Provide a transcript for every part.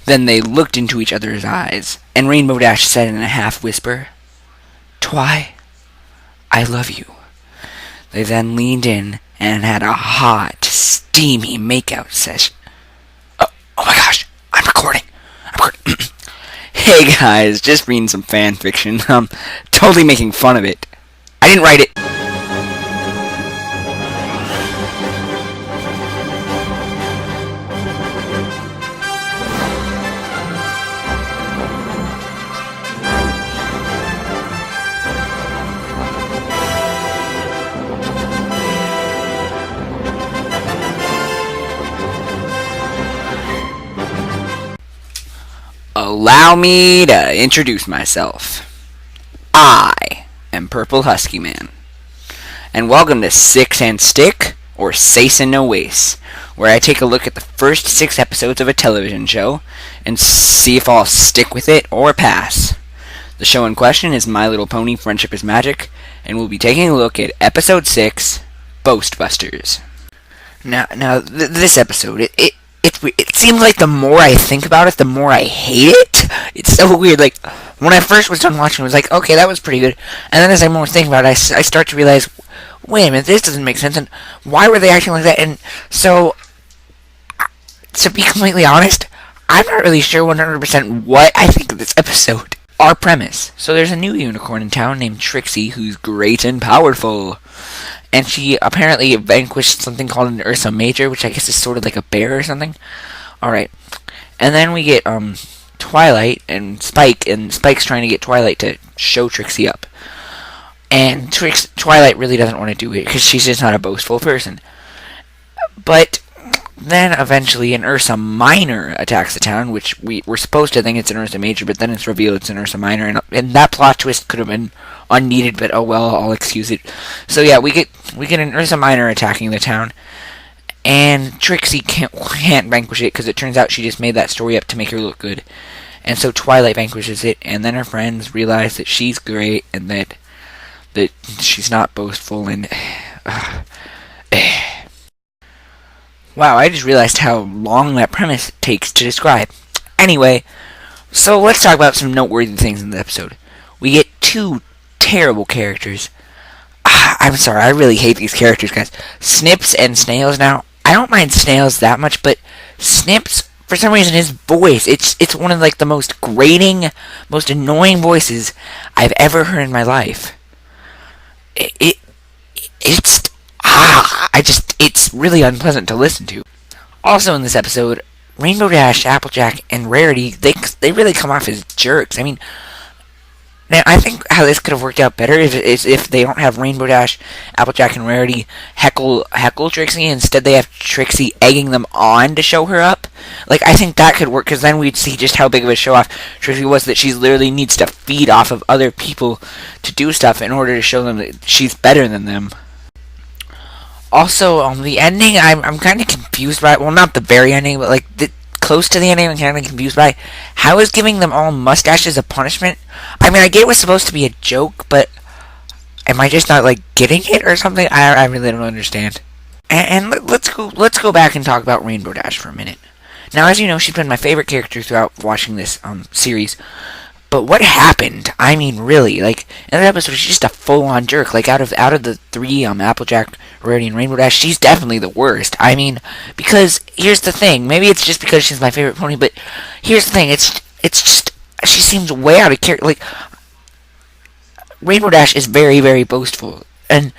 Then they looked into each other's eyes, and Rainbow Dash said in a half whisper, "Twi, I love you." They then leaned in and had a hot, steamy makeout session. Oh my gosh, I'm recording. Hey guys, just reading some fan fiction. Totally making fun of it. I didn't write it. Allow me to introduce myself. I am Purple Husky Man, and welcome to Six and Stick, or Seis and Noway-S, where I take a look at the first 6 episodes of a television show and see if I'll stick with it or pass. The show in question is My Little Pony: Friendship is Magic, and we'll be taking a look at Episode 6, Boast Busters. This episode, it seems like the more I think about it, the more I hate it. It's so weird. Like, when I first was done watching, I was like, okay, that was pretty good. And then as I more think about it, I start to realize, wait a minute, this doesn't make sense. And why were they acting like that? And so, to be completely honest, I'm not really sure 100% what I think of this episode. Our premise. So there's a new unicorn in town named Trixie, who's great and powerful. And she apparently vanquished something called an Ursa Major, which I guess is sort of like a bear or something. Alright. And then we get Twilight and Spike, and Spike's trying to get Twilight to show Trixie up. And Twilight really doesn't want to do it, because she's just not a boastful person. But then eventually an Ursa Minor attacks the town, which we're supposed to think it's an Ursa Major, but then it's revealed it's an Ursa Minor, and that plot twist could have been unneeded, but oh well, I'll excuse it. So yeah, we get an Ursa Minor attacking the town, and Trixie can't vanquish it, because it turns out she just made that story up to make her look good. And so Twilight vanquishes it, and then her friends realize that she's great, and that she's not boastful, and wow, I just realized how long that premise takes to describe. Anyway, so let's talk about some noteworthy things in the episode. We get 2 terrible characters. I'm sorry, I really hate these characters, guys. Snips and Snails. Now, I don't mind Snails that much, but Snips, for some reason, his voice, it's one of like the most grating, most annoying voices I've ever heard in my life. It's really unpleasant to listen to. Also in this episode, Rainbow Dash, Applejack, and Rarity, they really come off as jerks. I mean, now I think how this could have worked out better is if they don't have Rainbow Dash, Applejack, and Rarity heckle Trixie. Instead, they have Trixie egging them on to show her up. Like, I think that could work, because then we'd see just how big of a show-off Trixie was, that she literally needs to feed off of other people to do stuff in order to show them that she's better than them. Also, the ending, I'm kind of confused by. Well, not the very ending, but like close to the ending, I'm kind of confused by. How is giving them all mustaches a punishment? I mean, I get it was supposed to be a joke, but am I just not like getting it or something? I really don't understand. And let's go back and talk about Rainbow Dash for a minute. Now, as you know, she's been my favorite character throughout watching this series. But what happened? I mean, really, like, in that episode, she's just a full-on jerk. Like, out of the 3, Applejack, Rarity, and Rainbow Dash, she's definitely the worst. I mean, because, here's the thing, maybe it's just because she's my favorite pony, but here's the thing, it's just, she seems way out of character. Like, Rainbow Dash is very, very boastful, and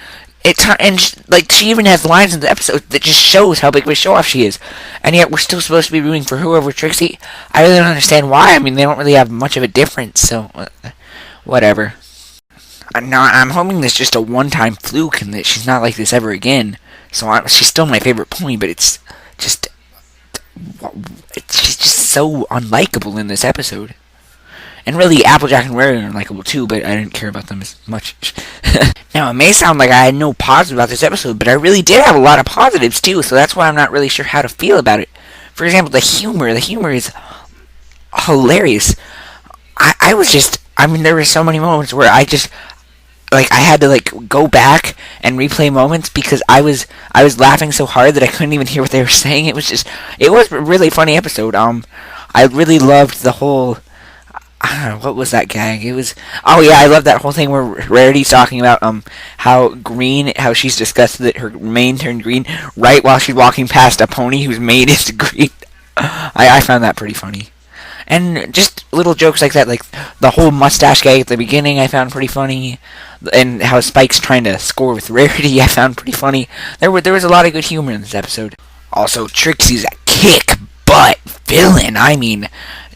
she even has lines in the episode that just shows how big of a show-off she is. And yet we're still supposed to be rooting for her over Trixie. I really don't understand why. I mean, they don't really have much of a difference, so whatever. Now, I'm hoping this is just a one-time fluke and that she's not like this ever again. So she's still my favorite pony, but she's just so unlikable in this episode. And really, Applejack and Rarity are unlikable too, but I didn't care about them as much. Now, it may sound like I had no positive about this episode, but I really did have a lot of positives too, so that's why I'm not really sure how to feel about it. For example, the humor. The humor is hilarious. I mean, there were so many moments where I had to go back and replay moments because I was laughing so hard that I couldn't even hear what they were saying. It was a really funny episode. I really loved the whole. I don't know, what was that gag? It was. Oh yeah, I love that whole thing where Rarity's talking about how she's disgusted that her mane turned green right while she's walking past a pony whose mane is green. I found that pretty funny. And just little jokes like that, like the whole mustache gag at the beginning, I found pretty funny, and how Spike's trying to score with Rarity, I found pretty funny. There was a lot of good humor in this episode. Also, Trixie's a kick butt villain. I mean,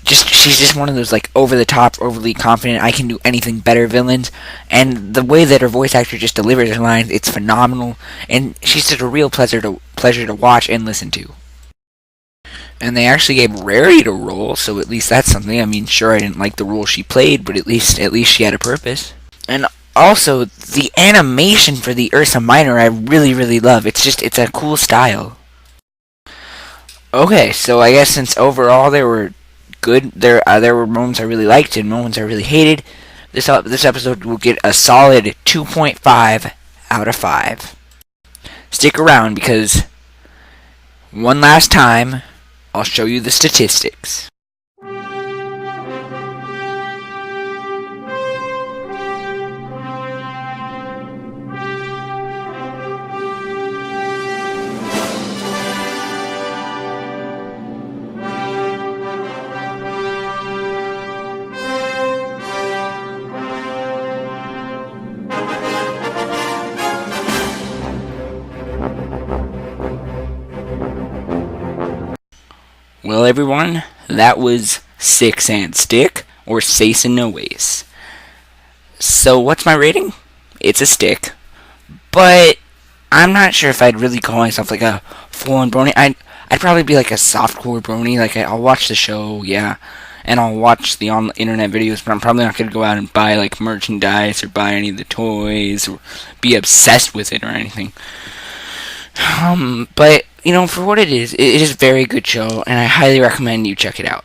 she's just one of those like over the top, overly confident, I can do anything better villains. And the way that her voice actor just delivers her lines, it's phenomenal. And she's just a real pleasure to watch and listen to. And they actually gave Rarity a role, so at least that's something. I mean, sure, I didn't like the role she played, but at least she had a purpose. And also, the animation for the Ursa Minor I really, really love. It's a cool style. Okay, so I guess since overall there were moments I really liked and moments I really hated, this episode will get a solid 2.5 out of 5. Stick around because one last time, I'll show you the statistics. Well, everyone, that was Six and Stick, or Seis and Noway-S. So, what's my rating? It's a stick. But I'm not sure if I'd really call myself like a full-on Brony. I'd probably be like a softcore Brony. Like, I'll watch the show, yeah, and I'll watch the internet videos, but I'm probably not going to go out and buy like merchandise or buy any of the toys or be obsessed with it or anything. But, you know, for what it is a very good show, and I highly recommend you check it out.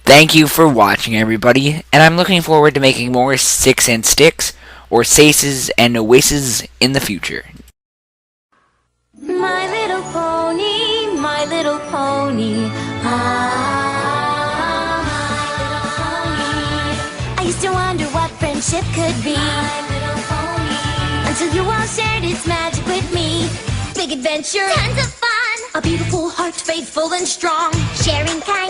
Thank you for watching, everybody, and I'm looking forward to making more Six and Sticks, or Seises and Noway-Ses in the future. My little pony, my little pony, I used to wonder what friendship could be. My little pony, until you all shared its magic with me. Big adventure, tons of fun, a beautiful heart, faithful and strong, sharing kind.